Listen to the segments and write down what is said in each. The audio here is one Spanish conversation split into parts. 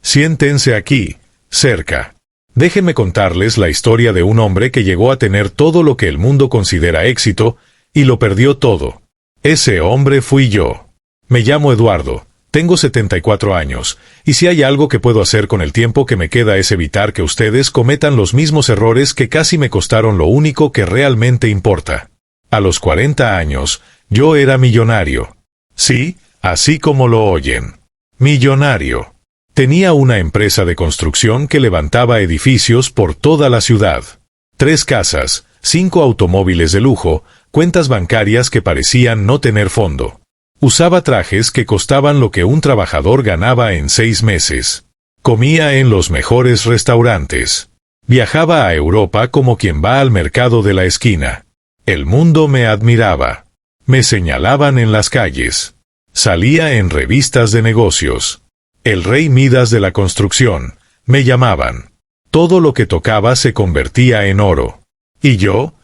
Siéntense aquí, cerca. Déjenme contarles la historia de un hombre que llegó a tener todo lo que el mundo considera éxito, y lo perdió todo. Ese hombre fui yo. Me llamo Eduardo, tengo 74 años, y si hay algo que puedo hacer con el tiempo que me queda es evitar que ustedes cometan los mismos errores que casi me costaron lo único que realmente importa. A los 40 años, yo era millonario. Sí, así como lo oyen. Millonario. Tenía una empresa de construcción que levantaba edificios por toda la ciudad. 3 casas, 5 automóviles de lujo, cuentas bancarias que parecían no tener fondo. Usaba trajes que costaban lo que un trabajador ganaba en 6 meses. Comía en los mejores restaurantes. Viajaba a Europa como quien va al mercado de la esquina. El mundo me admiraba. Me señalaban en las calles. Salía en revistas de negocios. El rey Midas de la construcción, me llamaban. Todo lo que tocaba se convertía en oro. Y yo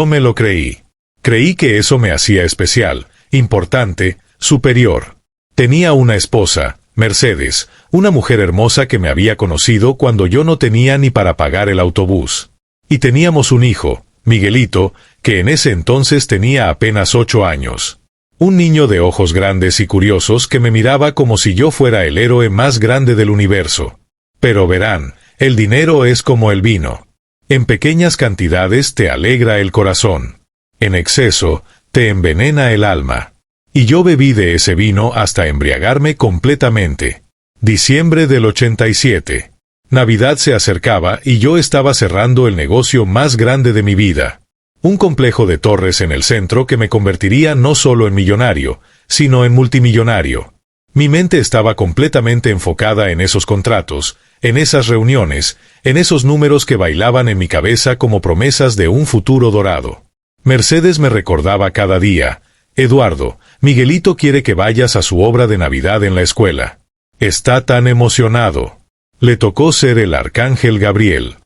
me lo creí. Creí que eso me hacía especial, importante, superior. Tenía una esposa, Mercedes, una mujer hermosa que me había conocido cuando yo no tenía ni para pagar el autobús. Y teníamos un hijo, Miguelito, que en ese entonces tenía apenas 8 años. Un niño de ojos grandes y curiosos que me miraba como si yo fuera el héroe más grande del universo. Pero verán, el dinero es como el vino. En pequeñas cantidades te alegra el corazón. En exceso, te envenena el alma. Y yo bebí de ese vino hasta embriagarme completamente. Diciembre del 87. Navidad se acercaba y yo estaba cerrando el negocio más grande de mi vida. Un complejo de torres en el centro que me convertiría no solo en millonario, sino en multimillonario. Mi mente estaba completamente enfocada en esos contratos, en esas reuniones, en esos números que bailaban en mi cabeza como promesas de un futuro dorado. Mercedes me recordaba cada día: Eduardo, Miguelito quiere que vayas a su obra de Navidad en la escuela. Está tan emocionado. Le tocó ser el arcángel Gabriel.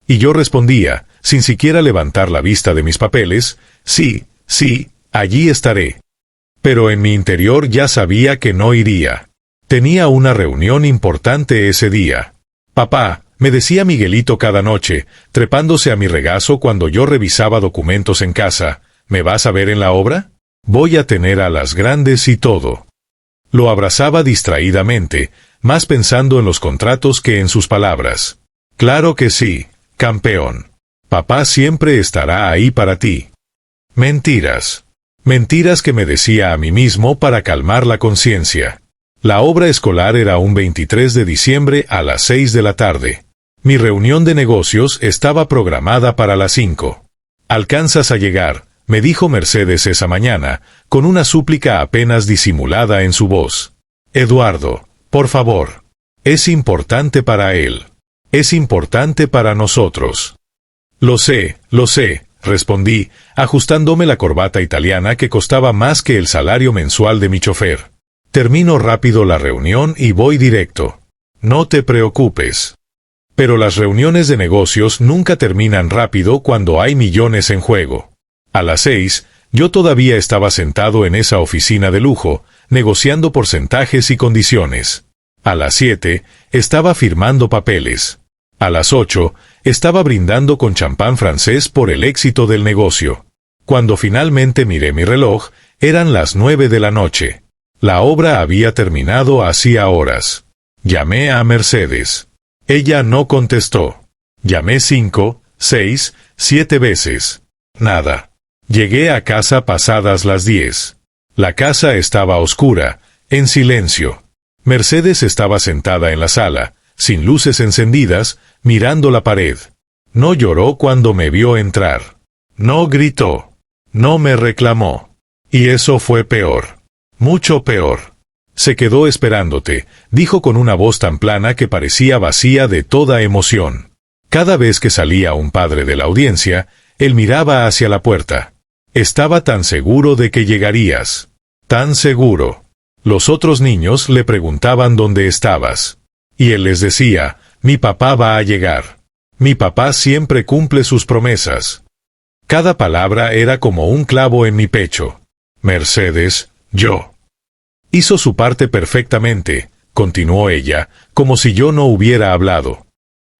Y yo respondía, sin siquiera levantar la vista de mis papeles: sí, allí estaré. Pero en mi interior ya sabía que no iría. Tenía una reunión importante ese día. Papá, me decía Miguelito cada noche, trepándose a mi regazo cuando yo revisaba documentos en casa, ¿me vas a ver en la obra? Voy a tener alas grandes y todo. Lo abrazaba distraídamente, más pensando en los contratos que en sus palabras. Claro que sí, campeón. Papá siempre estará ahí para ti. Mentiras. Mentiras que me decía a mí mismo para calmar la conciencia. La obra escolar era un 23 de diciembre a las 6 de la tarde. Mi reunión de negocios estaba programada para las 5. «¿Alcanzas a llegar?», me dijo Mercedes esa mañana, con una súplica apenas disimulada en su voz. «Eduardo, por favor. Es importante para él. Es importante para nosotros». Lo sé, respondí, ajustándome la corbata italiana que costaba más que el salario mensual de mi chofer. Termino rápido la reunión y voy directo. No te preocupes. Pero las reuniones de negocios nunca terminan rápido cuando hay millones en juego. A las 6, yo todavía estaba sentado en esa oficina de lujo, negociando porcentajes y condiciones. A las 7, estaba firmando papeles. A las 8, estaba brindando con champán francés por el éxito del negocio. Cuando finalmente miré mi reloj, eran las 9 de la noche. La obra había terminado hacía horas. Llamé a Mercedes. Ella no contestó. Llamé 5, 6, 7 veces. Nada. Llegué a casa pasadas las 10. La casa estaba oscura, en silencio. Mercedes estaba sentada en la sala, sin luces encendidas, mirando la pared. No lloró cuando me vio entrar. No gritó. No me reclamó. Y eso fue peor. Mucho peor. Se quedó esperándote, dijo con una voz tan plana que parecía vacía de toda emoción. Cada vez que salía un padre de la audiencia, él miraba hacia la puerta. Estaba tan seguro de que llegarías. Tan seguro. Los otros niños le preguntaban dónde estabas. Y él les decía: mi papá va a llegar. Mi papá siempre cumple sus promesas. Cada palabra era como un clavo en mi pecho. Mercedes, yo. Hizo su parte perfectamente, continuó ella, como si yo no hubiera hablado.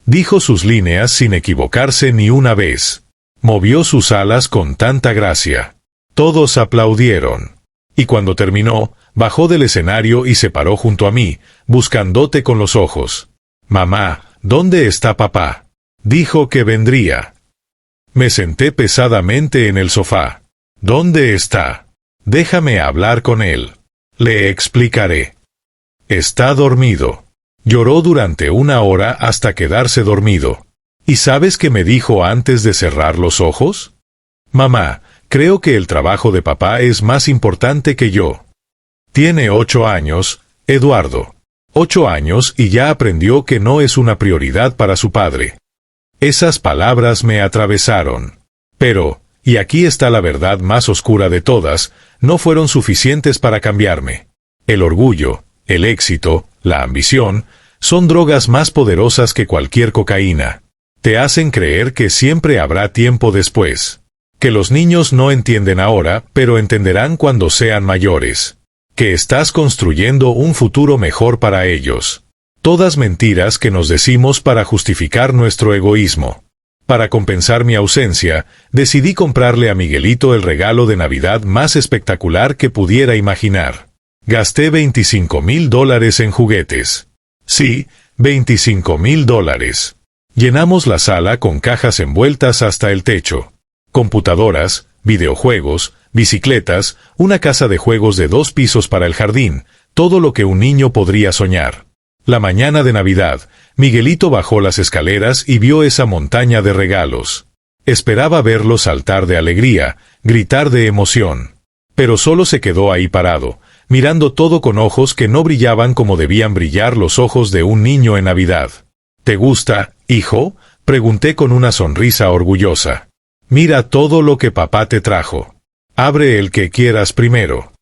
Dijo sus líneas sin equivocarse ni una vez. Movió sus alas con tanta gracia. Todos aplaudieron. Y cuando terminó, bajó del escenario y se paró junto a mí, buscándote con los ojos. «Mamá, ¿dónde está papá?» Dijo que vendría. Me senté pesadamente en el sofá. «¿Dónde está? Déjame hablar con él. Le explicaré». «Está dormido». Lloró durante 1 hora hasta quedarse dormido. ¿Y sabes qué me dijo antes de cerrar los ojos? «Mamá, creo que el trabajo de papá es más importante que yo». Tiene 8 años, Eduardo. 8 años y ya aprendió que no es una prioridad para su padre. Esas palabras me atravesaron. Pero, y aquí está la verdad más oscura de todas, no fueron suficientes para cambiarme. El orgullo, el éxito, la ambición, son drogas más poderosas que cualquier cocaína. Te hacen creer que siempre habrá tiempo después. Que los niños no entienden ahora, pero entenderán cuando sean mayores. Que estás construyendo un futuro mejor para ellos. Todas mentiras que nos decimos para justificar nuestro egoísmo. Para compensar mi ausencia, decidí comprarle a Miguelito el regalo de Navidad más espectacular que pudiera imaginar. Gasté $25,000 en juguetes. Sí, $25,000. Llenamos la sala con cajas envueltas hasta el techo. Computadoras, videojuegos, bicicletas, una casa de juegos de 2 pisos para el jardín, todo lo que un niño podría soñar. La mañana de Navidad, Miguelito bajó las escaleras y vio esa montaña de regalos. Esperaba verlo saltar de alegría, gritar de emoción. Pero solo se quedó ahí parado, mirando todo con ojos que no brillaban como debían brillar los ojos de un niño en Navidad. «¿Te gusta, hijo?», pregunté con una sonrisa orgullosa. «Mira todo lo que papá te trajo. Abre el que quieras primero».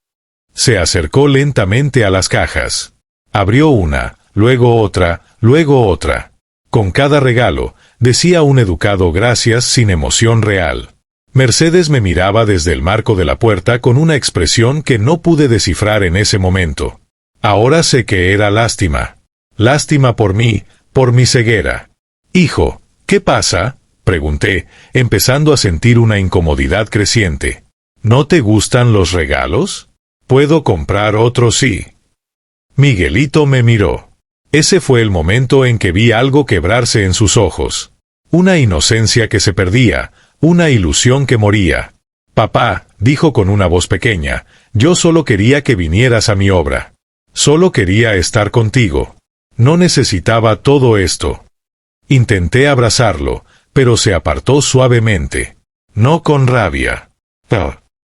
Se acercó lentamente a las cajas. Abrió una, luego otra, luego otra. Con cada regalo, decía un educado gracias sin emoción real. Mercedes me miraba desde el marco de la puerta con una expresión que no pude descifrar en ese momento. Ahora sé que era lástima. Lástima por mí, por mi ceguera. «Hijo, ¿qué pasa?», pregunté, empezando a sentir una incomodidad creciente. «¿No te gustan los regalos? Puedo comprar otro sí». Miguelito me miró. Ese fue el momento en que vi algo quebrarse en sus ojos. Una inocencia que se perdía, una ilusión que moría. «Papá», dijo con una voz pequeña, «yo solo quería que vinieras a mi obra. Solo quería estar contigo. No necesitaba todo esto». Intenté abrazarlo, pero se apartó suavemente. No con rabia.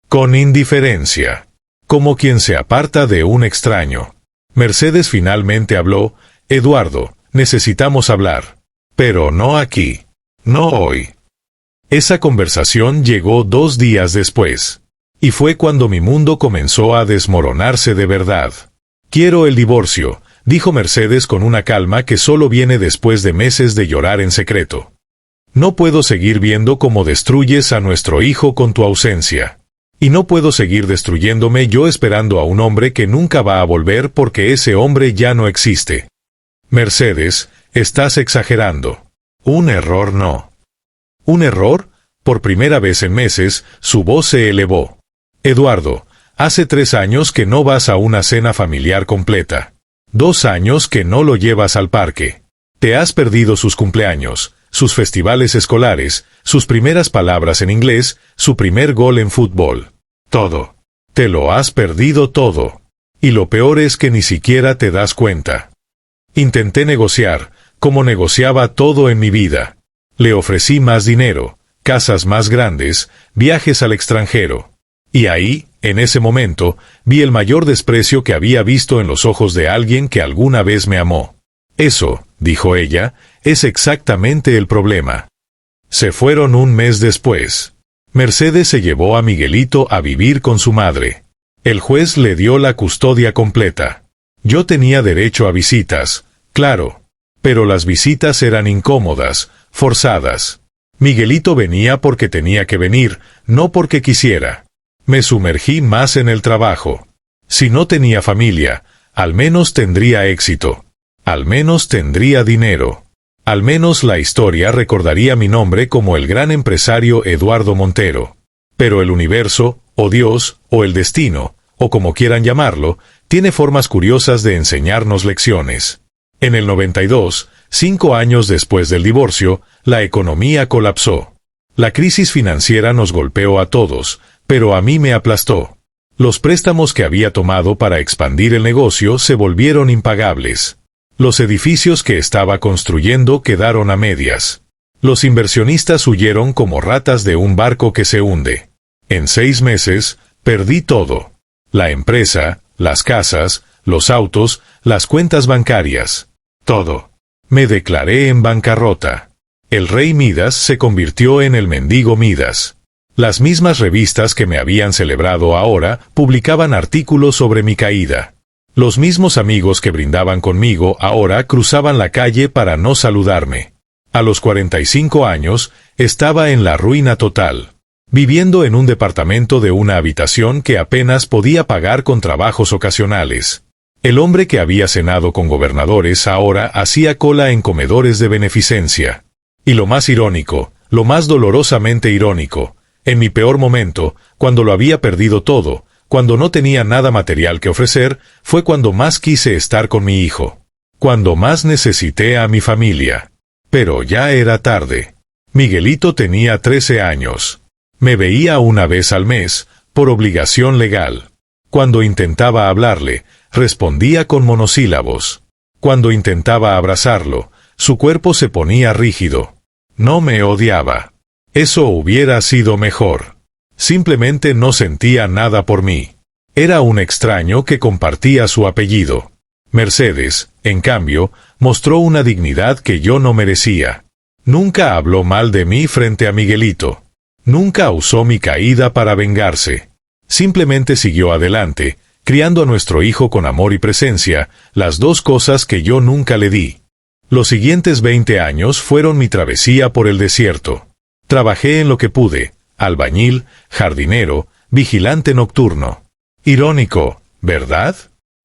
Con indiferencia. Como quien se aparta de un extraño. Mercedes finalmente habló. «Eduardo, necesitamos hablar. Pero no aquí. No hoy». Esa conversación llegó 2 días después. Y fue cuando mi mundo comenzó a desmoronarse de verdad. «Quiero el divorcio», dijo Mercedes con una calma que solo viene después de meses de llorar en secreto. «No puedo seguir viendo cómo destruyes a nuestro hijo con tu ausencia. Y no puedo seguir destruyéndome yo esperando a un hombre que nunca va a volver porque ese hombre ya no existe». «Mercedes, estás exagerando. Un error no». «¿Un error?». Por primera vez en meses, su voz se elevó. «Eduardo, hace 3 años que no vas a una cena familiar completa. 2 años que no lo llevas al parque. Te has perdido sus cumpleaños, sus festivales escolares, sus primeras palabras en inglés, su primer gol en fútbol. Todo. Te lo has perdido todo. Y lo peor es que ni siquiera te das cuenta». Intenté negociar, como negociaba todo en mi vida. Le ofrecí más dinero, casas más grandes, viajes al extranjero. Y ahí, en ese momento, vi el mayor desprecio que había visto en los ojos de alguien que alguna vez me amó. «Eso», dijo ella, «es exactamente el problema». Se fueron 1 mes después. Mercedes se llevó a Miguelito a vivir con su madre. El juez le dio la custodia completa. Yo tenía derecho a visitas, claro. Pero las visitas eran incómodas, forzadas. Miguelito venía porque tenía que venir, no porque quisiera. Me sumergí más en el trabajo. Si no tenía familia, Al menos tendría éxito. Al menos tendría dinero. Al menos la historia recordaría mi nombre como el gran empresario Eduardo Montero. Pero el universo, o Dios, o el destino, o como quieran llamarlo, tiene formas curiosas de enseñarnos lecciones. En el 92, 5 años después del divorcio, la economía colapsó. La crisis financiera nos golpeó a todos, pero a mí me aplastó. Los préstamos que había tomado para expandir el negocio se volvieron impagables. Los edificios que estaba construyendo quedaron a medias. Los inversionistas huyeron como ratas de un barco que se hunde. En 6 meses, perdí todo. La empresa, las casas, los autos, las cuentas bancarias. Todo. Me declaré en bancarrota. El rey Midas se convirtió en el mendigo Midas. Las mismas revistas que me habían celebrado ahora publicaban artículos sobre mi caída. Los mismos amigos que brindaban conmigo ahora cruzaban la calle para no saludarme. A los 45 años, estaba en la ruina total, viviendo en un departamento de una habitación que apenas podía pagar con trabajos ocasionales. El hombre que había cenado con gobernadores ahora hacía cola en comedores de beneficencia. Y lo más irónico, lo más dolorosamente irónico, en mi peor momento, cuando lo había perdido todo, cuando no tenía nada material que ofrecer, fue cuando más quise estar con mi hijo. Cuando más necesité a mi familia. Pero ya era tarde. Miguelito tenía 13 años. Me veía una vez al mes, por obligación legal. Cuando intentaba hablarle, respondía con monosílabos. Cuando intentaba abrazarlo, su cuerpo se ponía rígido. No me odiaba. Eso hubiera sido mejor. Simplemente no sentía nada por mí. Era un extraño que compartía su apellido. Mercedes, en cambio, mostró una dignidad que yo no merecía. Nunca habló mal de mí frente a Miguelito. Nunca usó mi caída para vengarse. Simplemente siguió adelante, criando a nuestro hijo con amor y presencia, las dos cosas que yo nunca le di. Los siguientes 20 años fueron mi travesía por el desierto. Trabajé en lo que pude, albañil, jardinero, vigilante nocturno. Irónico, ¿verdad?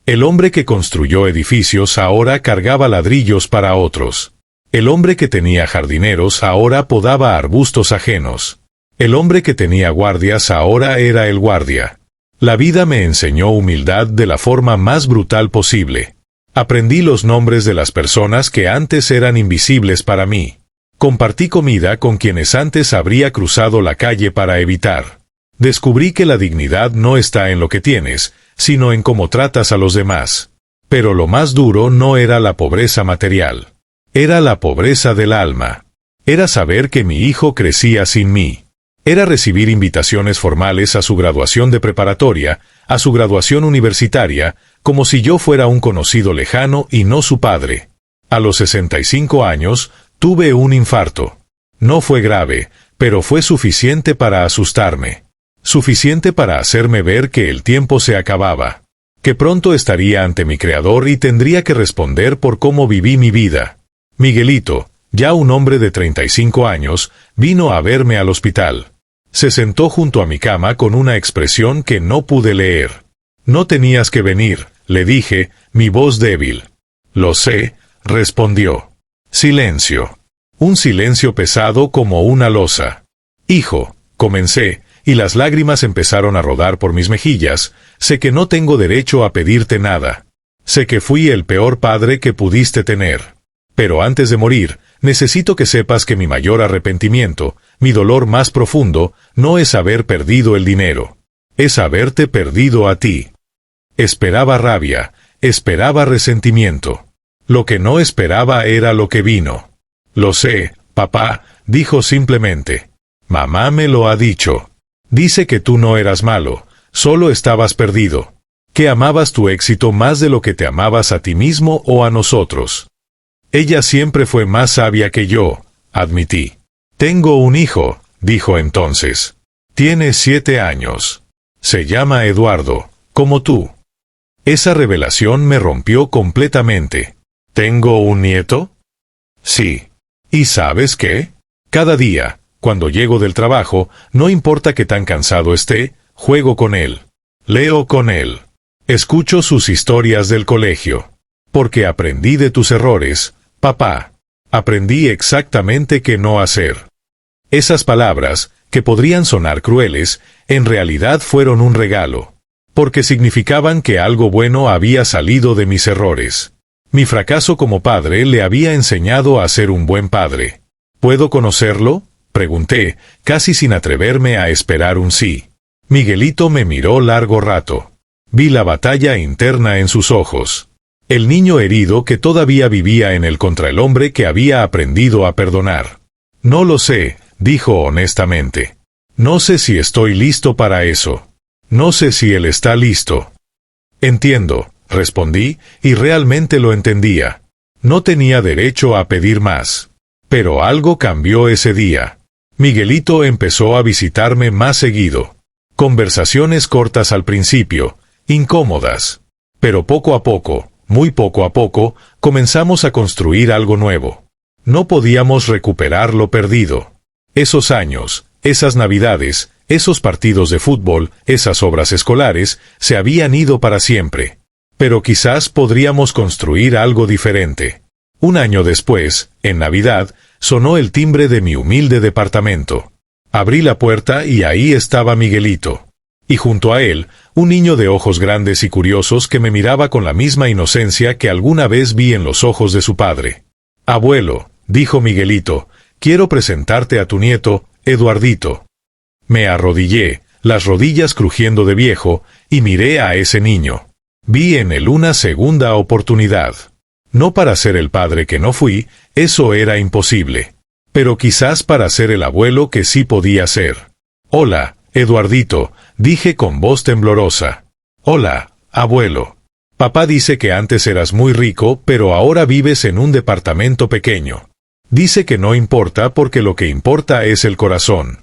El hombre que construyó edificios ahora cargaba ladrillos para otros. El hombre que tenía jardineros ahora podaba arbustos ajenos. El hombre que tenía guardias ahora era el guardia. La vida me enseñó humildad de la forma más brutal posible. Aprendí los nombres de las personas que antes eran invisibles para mí. Compartí comida con quienes antes habría cruzado la calle para evitar. Descubrí que la dignidad no está en lo que tienes, sino en cómo tratas a los demás. Pero lo más duro no era la pobreza material. Era la pobreza del alma. Era saber que mi hijo crecía sin mí. Era recibir invitaciones formales a su graduación de preparatoria, a su graduación universitaria, como si yo fuera un conocido lejano y no su padre. A los 65 años, tuve un infarto. No fue grave, pero fue suficiente para asustarme. Suficiente para hacerme ver que el tiempo se acababa. Que pronto estaría ante mi Creador y tendría que responder por cómo viví mi vida. Miguelito, ya un hombre de 35 años, vino a verme al hospital. Se sentó junto a mi cama con una expresión que no pude leer. No tenías que venir, le dije, mi voz débil. Lo sé, respondió. Silencio. Un silencio pesado como una losa. Hijo, comencé, y las lágrimas empezaron a rodar por mis mejillas. Sé que no tengo derecho a pedirte nada. Sé que fui el peor padre que pudiste tener. Pero antes de morir, necesito que sepas que mi mayor arrepentimiento, mi dolor más profundo, no es haber perdido el dinero. Es haberte perdido a ti. Esperaba rabia, esperaba resentimiento. Lo que no esperaba era lo que vino. Lo sé, papá, dijo simplemente. Mamá me lo ha dicho. Dice que tú no eras malo, solo estabas perdido. Que amabas tu éxito más de lo que te amabas a ti mismo o a nosotros. Ella siempre fue más sabia que yo, admití. Tengo un hijo, dijo entonces. Tiene 7 años. Se llama Eduardo, como tú. Esa revelación me rompió completamente. ¿Tengo un nieto? Sí. ¿Y sabes qué? Cada día, cuando llego del trabajo, no importa qué tan cansado esté, juego con él. Leo con él. Escucho sus historias del colegio. Porque aprendí de tus errores, papá. Aprendí exactamente qué no hacer. Esas palabras, que podrían sonar crueles, en realidad fueron un regalo. Porque significaban que algo bueno había salido de mis errores. Mi fracaso como padre le había enseñado a ser un buen padre. ¿Puedo conocerlo?, pregunté, casi sin atreverme a esperar un sí. Miguelito me miró largo rato. Vi la batalla interna en sus ojos. El niño herido que todavía vivía en él contra el hombre que había aprendido a perdonar. No lo sé, dijo honestamente. No sé si estoy listo para eso. No sé si él está listo. Entiendo, respondí, y realmente lo entendía. No tenía derecho a pedir más. Pero algo cambió ese día. Miguelito empezó a visitarme más seguido. Conversaciones cortas al principio, incómodas. Pero poco a poco, muy poco a poco, comenzamos a construir algo nuevo. No podíamos recuperar lo perdido. Esos años, esas navidades, esos partidos de fútbol, esas obras escolares, se habían ido para siempre. Pero quizás podríamos construir algo diferente. Un año después, en Navidad, sonó el timbre de mi humilde departamento. Abrí la puerta y ahí estaba Miguelito. Y junto a él, un niño de ojos grandes y curiosos que me miraba con la misma inocencia que alguna vez vi en los ojos de su padre. «Abuelo», dijo Miguelito, «quiero presentarte a tu nieto, Eduardito». Me arrodillé, las rodillas crujiendo de viejo, y miré a ese niño. Vi en él una segunda oportunidad. No para ser el padre que no fui, eso era imposible. Pero quizás para ser el abuelo que sí podía ser. «Hola, Eduardito», dije con voz temblorosa. «Hola, abuelo. Papá dice que antes eras muy rico, pero ahora vives en un departamento pequeño. Dice que no importa porque lo que importa es el corazón».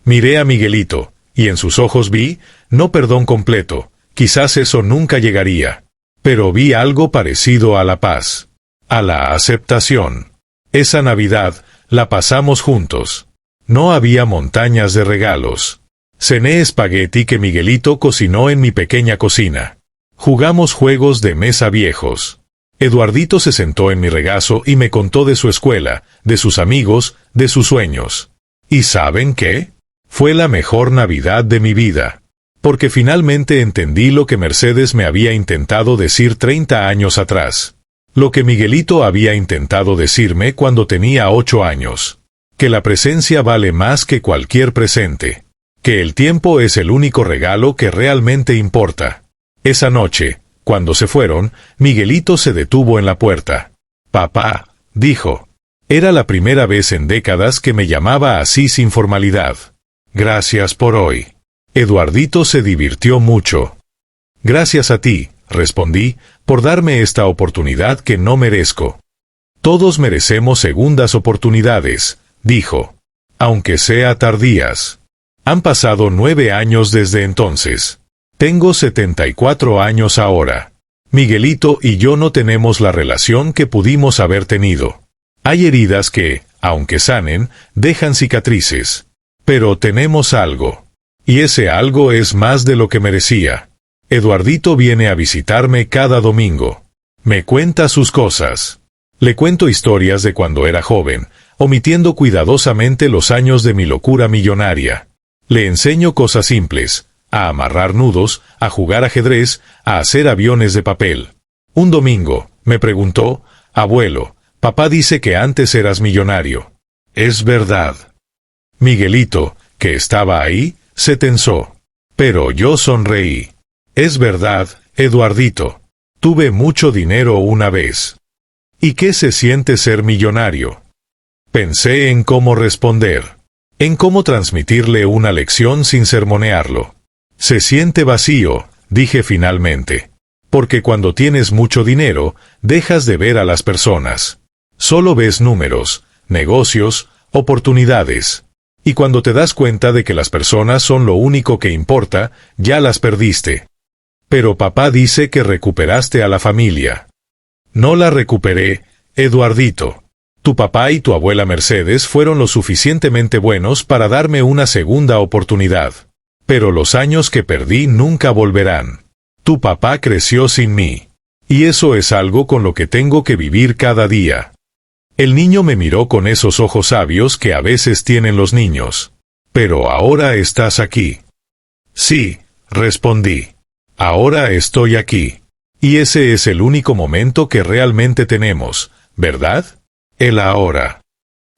Miré a Miguelito, y en sus ojos vi, no perdón completo, quizás eso nunca llegaría. Pero vi algo parecido a la paz. A la aceptación. Esa Navidad, la pasamos juntos. No había montañas de regalos. Cené espagueti que Miguelito cocinó en mi pequeña cocina. Jugamos juegos de mesa viejos. Eduardito se sentó en mi regazo y me contó de su escuela, de sus amigos, de sus sueños. ¿Y saben qué? Fue la mejor Navidad de mi vida. Porque finalmente entendí lo que Mercedes me había intentado decir 30 años atrás. Lo que Miguelito había intentado decirme cuando tenía 8 años. Que la presencia vale más que cualquier presente. Que el tiempo es el único regalo que realmente importa. Esa noche, cuando se fueron, Miguelito se detuvo en la puerta. «Papá», dijo. Era la primera vez en décadas que me llamaba así sin formalidad. «Gracias por hoy». Eduardito se divirtió mucho. «Gracias a ti», respondí, «por darme esta oportunidad que no merezco». «Todos merecemos segundas oportunidades», dijo. «Aunque sea tardías». Han pasado 9 años desde entonces. Tengo 74 años ahora. Miguelito y yo no tenemos la relación que pudimos haber tenido. Hay heridas que, aunque sanen, dejan cicatrices. Pero tenemos algo. Y ese algo es más de lo que merecía. Eduardito viene a visitarme cada domingo. Me cuenta sus cosas. Le cuento historias de cuando era joven, omitiendo cuidadosamente los años de mi locura millonaria. Le enseño cosas simples, a amarrar nudos, a jugar ajedrez, a hacer aviones de papel. Un domingo, me preguntó, «Abuelo, papá dice que antes eras millonario. ¿Es verdad?» Miguelito, que estaba ahí, se tensó. Pero yo sonreí. «Es verdad, Eduardito. Tuve mucho dinero una vez». «¿Y qué se siente ser millonario?» Pensé en cómo responder. En cómo transmitirle una lección sin sermonearlo. «Se siente vacío», dije finalmente. «Porque cuando tienes mucho dinero, dejas de ver a las personas. Solo ves números, negocios, oportunidades. Y cuando te das cuenta de que las personas son lo único que importa, ya las perdiste». «Pero papá dice que recuperaste a la familia». «No la recuperé, Eduardito. Tu papá y tu abuela Mercedes fueron lo suficientemente buenos para darme una segunda oportunidad. Pero los años que perdí nunca volverán. Tu papá creció sin mí. Y eso es algo con lo que tengo que vivir cada día. El niño me miró con esos ojos sabios que a veces tienen los niños. Pero ahora estás aquí. Sí, respondí. Ahora estoy aquí. Y ese es el único momento que realmente tenemos, ¿verdad? El ahora.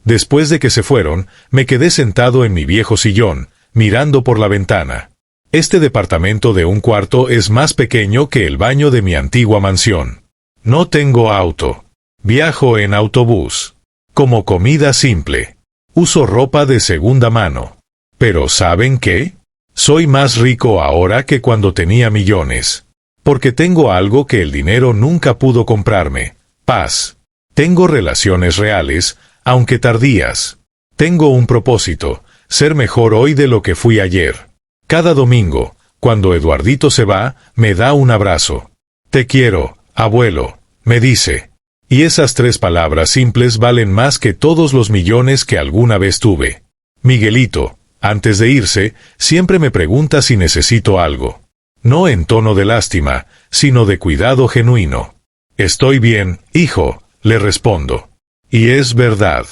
Después de que se fueron, me quedé sentado en mi viejo sillón, mirando por la ventana. Este departamento de un cuarto es más pequeño que el baño de mi antigua mansión. No tengo auto. Viajo en autobús. Como comida simple. Uso ropa de segunda mano. Pero ¿saben qué? Soy más rico ahora que cuando tenía millones. Porque tengo algo que el dinero nunca pudo comprarme: paz. Tengo relaciones reales, aunque tardías. Tengo un propósito: ser mejor hoy de lo que fui ayer. Cada domingo, cuando Eduardito se va, me da un abrazo. Te quiero, abuelo, me dice. Y esas 3 palabras simples valen más que todos los millones que alguna vez tuve. Miguelito, antes de irse, siempre me pregunta si necesito algo. No en tono de lástima, sino de cuidado genuino. Estoy bien, hijo, le respondo. Y es verdad.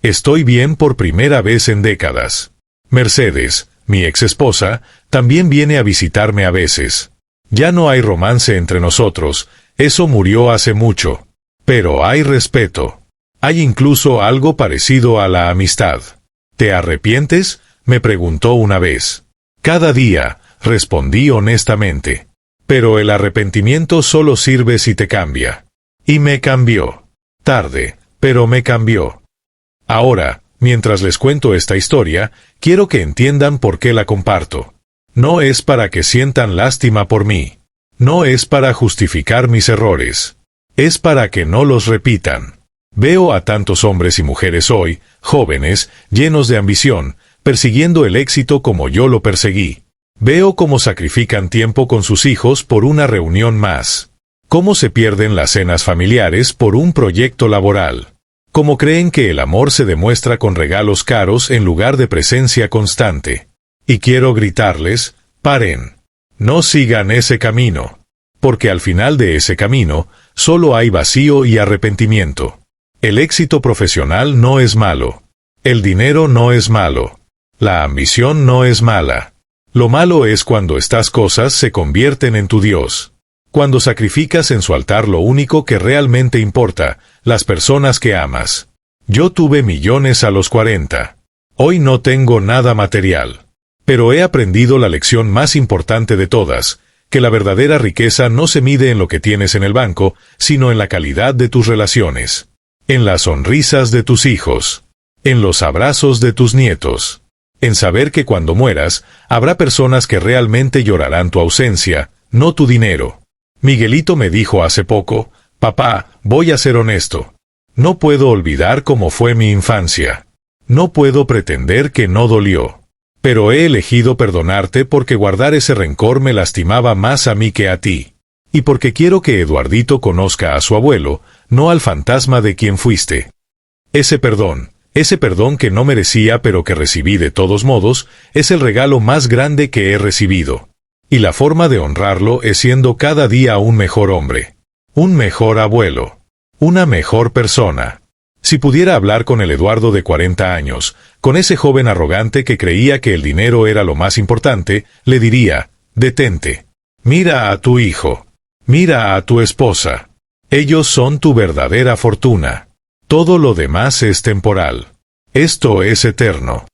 Estoy bien por primera vez en décadas. Mercedes, mi ex-esposa, también viene a visitarme a veces. Ya no hay romance entre nosotros, eso murió hace mucho. Pero hay respeto. Hay incluso algo parecido a la amistad. ¿Te arrepientes?, me preguntó una vez. Cada día, respondí honestamente. Pero el arrepentimiento solo sirve si te cambia. Y me cambió. Tarde, pero me cambió. Ahora, mientras les cuento esta historia, quiero que entiendan por qué la comparto. No es para que sientan lástima por mí. No es para justificar mis errores. Es para que no los repitan. Veo a tantos hombres y mujeres hoy, jóvenes, llenos de ambición, persiguiendo el éxito como yo lo perseguí. Veo cómo sacrifican tiempo con sus hijos por una reunión más. Cómo se pierden las cenas familiares por un proyecto laboral. Cómo creen que el amor se demuestra con regalos caros en lugar de presencia constante. Y quiero gritarles: paren. No sigan ese camino. Porque al final de ese camino, solo hay vacío y arrepentimiento. El éxito profesional no es malo. El dinero no es malo. La ambición no es mala. Lo malo es cuando estas cosas se convierten en tu Dios. Cuando sacrificas en su altar lo único que realmente importa, las personas que amas. Yo tuve millones a los 40. Hoy no tengo nada material. Pero he aprendido la lección más importante de todas, que la verdadera riqueza no se mide en lo que tienes en el banco, sino en la calidad de tus relaciones. En las sonrisas de tus hijos. En los abrazos de tus nietos. En saber que cuando mueras, habrá personas que realmente llorarán tu ausencia, no tu dinero. Miguelito me dijo hace poco: papá, voy a ser honesto. No puedo olvidar cómo fue mi infancia. No puedo pretender que no dolió. Pero he elegido perdonarte porque guardar ese rencor me lastimaba más a mí que a ti. Y porque quiero que Eduardito conozca a su abuelo, no al fantasma de quien fuiste. Ese perdón que no merecía pero que recibí de todos modos, es el regalo más grande que he recibido. Y la forma de honrarlo es siendo cada día un mejor hombre. Un mejor abuelo. Una mejor persona. Si pudiera hablar con el Eduardo de 40 años, con ese joven arrogante que creía que el dinero era lo más importante, le diría: detente. Mira a tu hijo. Mira a tu esposa. Ellos son tu verdadera fortuna. Todo lo demás es temporal. Esto es eterno.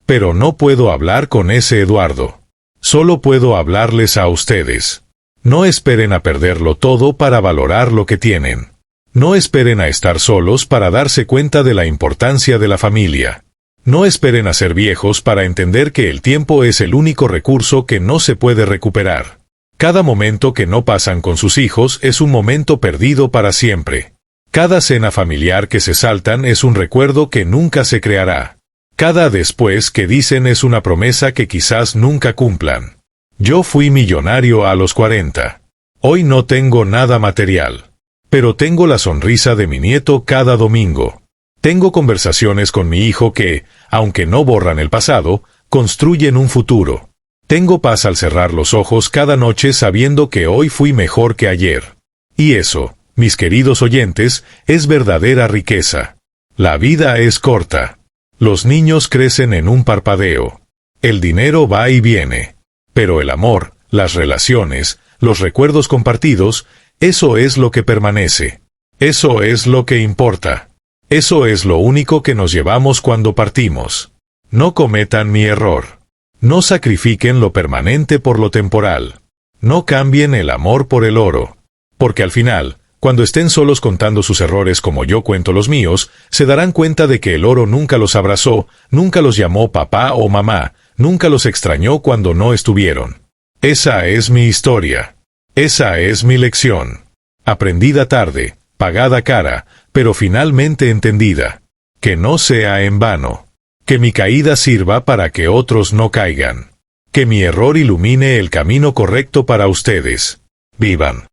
Pero no puedo hablar con ese Eduardo. Solo puedo hablarles a ustedes. No esperen a perderlo todo para valorar lo que tienen. No esperen a estar solos para darse cuenta de la importancia de la familia. No esperen a ser viejos para entender que el tiempo es el único recurso que no se puede recuperar. Cada momento que no pasan con sus hijos es un momento perdido para siempre. Cada cena familiar que se saltan es un recuerdo que nunca se creará. Cada después que dicen es una promesa que quizás nunca cumplan. Yo fui millonario a los 40. Hoy no tengo nada material. Pero tengo la sonrisa de mi nieto cada domingo. Tengo conversaciones con mi hijo que, aunque no borran el pasado, construyen un futuro. Tengo paz al cerrar los ojos cada noche sabiendo que hoy fui mejor que ayer. Y eso, mis queridos oyentes, es verdadera riqueza. La vida es corta. Los niños crecen en un parpadeo. El dinero va y viene. Pero el amor, las relaciones, los recuerdos compartidos, eso es lo que permanece. Eso es lo que importa. Eso es lo único que nos llevamos cuando partimos. No cometan mi error. No sacrifiquen lo permanente por lo temporal. No cambien el amor por el oro. Porque al final, cuando estén solos contando sus errores como yo cuento los míos, se darán cuenta de que el oro nunca los abrazó, nunca los llamó papá o mamá, nunca los extrañó cuando no estuvieron. Esa es mi historia. Esa es mi lección. Aprendida tarde, pagada cara, pero finalmente entendida. Que no sea en vano. Que mi caída sirva para que otros no caigan. Que mi error ilumine el camino correcto para ustedes. Vivan.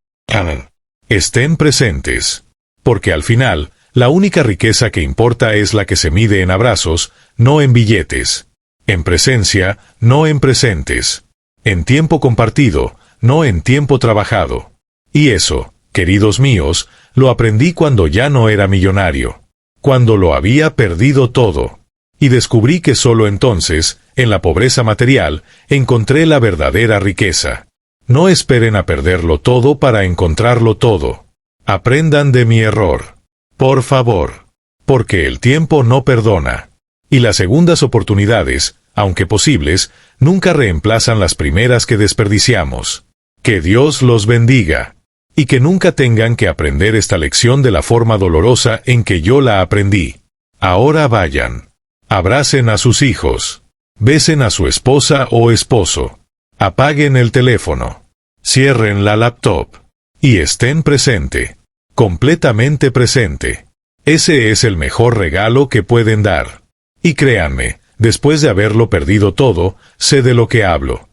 Estén presentes. Porque al final, la única riqueza que importa es la que se mide en abrazos, no en billetes. En presencia, no en presentes. En tiempo compartido, no en tiempo trabajado. Y eso, queridos míos, lo aprendí cuando ya no era millonario. Cuando lo había perdido todo. Y descubrí que solo entonces, en la pobreza material, encontré la verdadera riqueza. No esperen a perderlo todo para encontrarlo todo. Aprendan de mi error. Por favor. Porque el tiempo no perdona. Y las segundas oportunidades, aunque posibles, nunca reemplazan las primeras que desperdiciamos. Que Dios los bendiga. Y que nunca tengan que aprender esta lección de la forma dolorosa en que yo la aprendí. Ahora vayan. Abracen a sus hijos. Besen a su esposa o esposo. Apaguen el teléfono. Cierren la laptop. Y estén presente. Completamente presente. Ese es el mejor regalo que pueden dar. Y créanme, después de haberlo perdido todo, sé de lo que hablo.